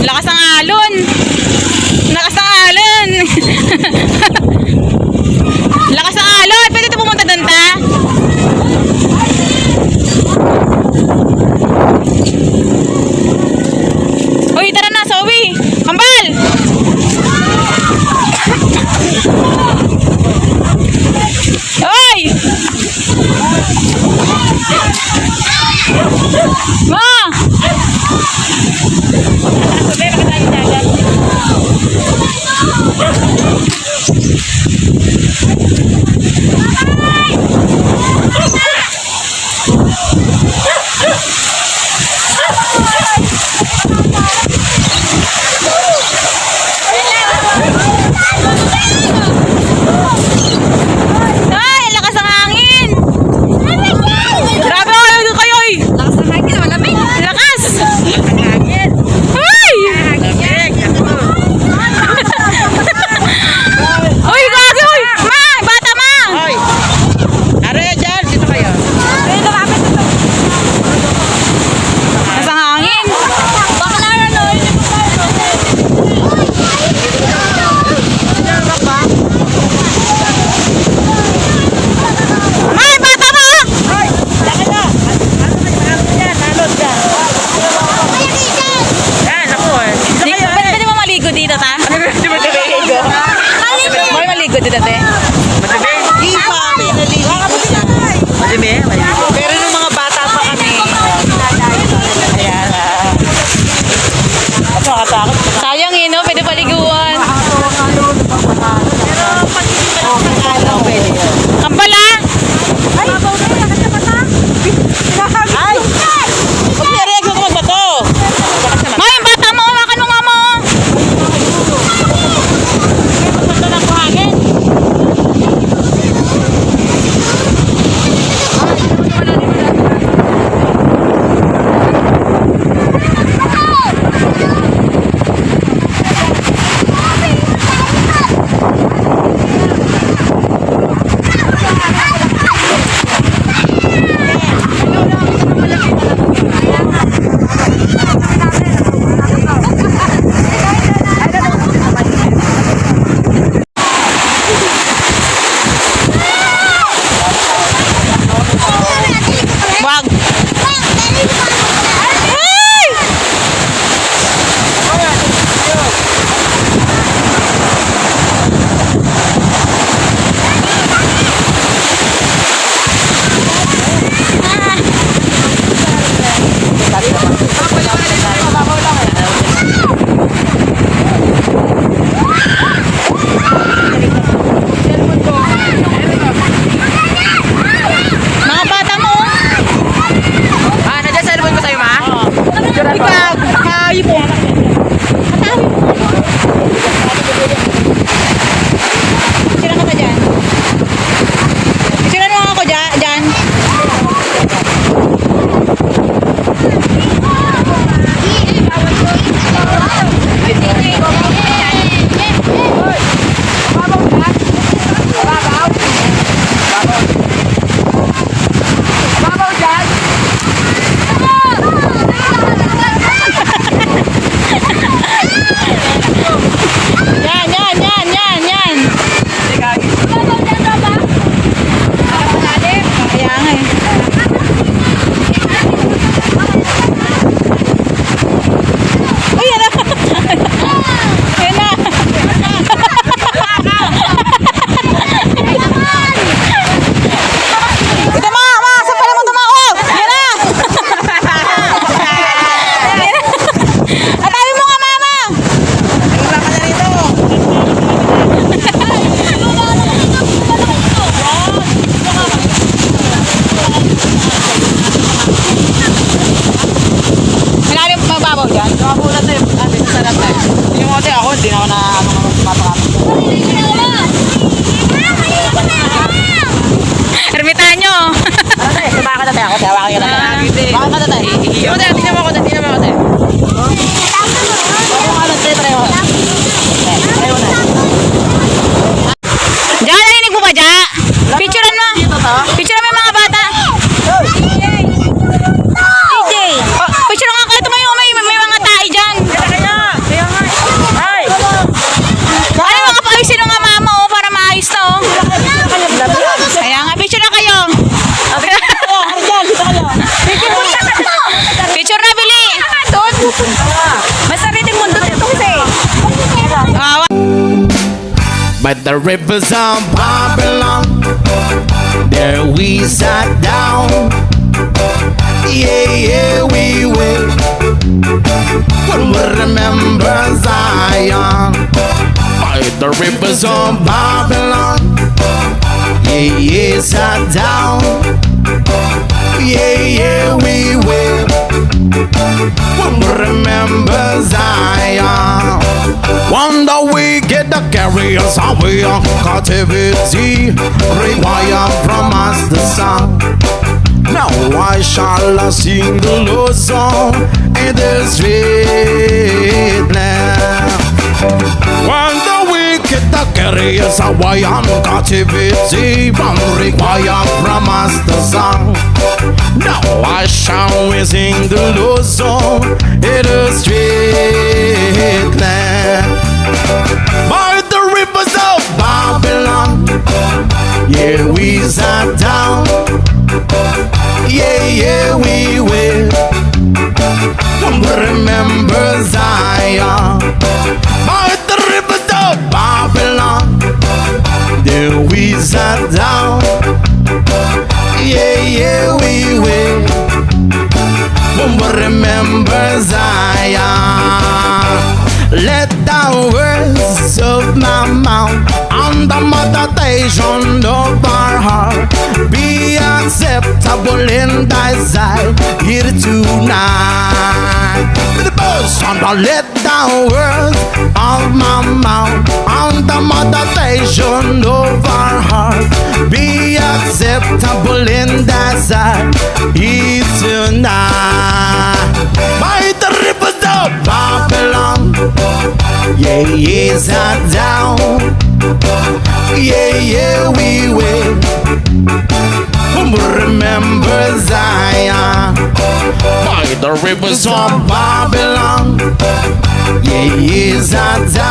Lakas ng alon. Lakas ng alon. Lakas ng alon. Pwede ito pumunta doon ta? Uy, tara na, Zoe. Kambal! Uy! Ma! Ay, lakas ng hangin! Grabe kayo kayo! Lakas ng hangin, malamig! Lakas! Ay! Uy, gagi! Uy! Ma! Bata ma! Hoy! Are, dyan! Dito kayo. Lakas ng hangin! Bakla na no, hindi mo Ma! Bata ma! Hoy! Laki na! Ano yan? Nalot ka. Yan, ako eh. Dito kayo, are. Pwede mo maligo dito ta? Di ba tayo? May maligo dito te? Madumi? Ipa, may naligo. Madumi? Pero nung mga bata pa kami. Ayan. Ako nakatakot. Sayang eh no? Pwede paliguan. Pero pag hindi pa lang sa kalaw, pwede yun. Kambala! Ay! Huwag niya rin, huwag magbato. Ma, yung bata mo! Hawakan mo nga mo! Magbato ng buhangin. Wag! Mga bata mo! Ah, nandiyan sa cellphone ko sa'yo, ma? Ikaw! Hayop mo! Sino ka ba dyan? Sino naman ako dyan? Yan! Kaya nga eh. Uy, yan na! Yan na! Ito ma! Saan pala mo tumako? Yan na! Atabi mo nga mama! Wala ka na rito. Malalim magbabaw dyan? Nakabulat na yung dito sa lahat tayo. Yung mote ako, hindi na ako na mapakapit. Ermitanyo! Ano tayo? Sabaka na tayo ako. Sabaka ka na tayo. Baka ka na tayo. Yung mote, tingnan mo ako. Tingnan mo ako tayo. Ano nga lang tayo tayo? Tayo na. Diyan, narinig mo ba dyan? Picturean mo! Dito to? Picturean mo yung mga bata! DJ! Picture the rivers of Babylon, there we sat down. Yeah, yeah, we will. When we remember Zion by the rivers of Babylon. Yeah, yeah, sat down. Yeah, yeah, we will. When we remember Zion. One day we get the carriers away on captivity, require from us the song. Now I shall sing the Lord's song in the street now. When the wicked the carriers away on captivity, from require from us the song. Now I shall sing the Lord's song in the street land. By the rivers of Babylon, yeah, we sat down. Yeah, yeah, we will. When we remember Zion by the rivers of Babylon, there we sat down. Yeah, yeah, we will. When we remember Zion, let the words of my mouth and the meditation of our heart be acceptable in thy sight here tonight. The boast and let the words of my mouth and the meditation of our heart be acceptable in thy sight here tonight. By the rivers of Babylon, yeah, yeah, sat down. Yeah, yeah, we will. When we remember Zion by the rivers of Babylon, yeah, yeah, sat down.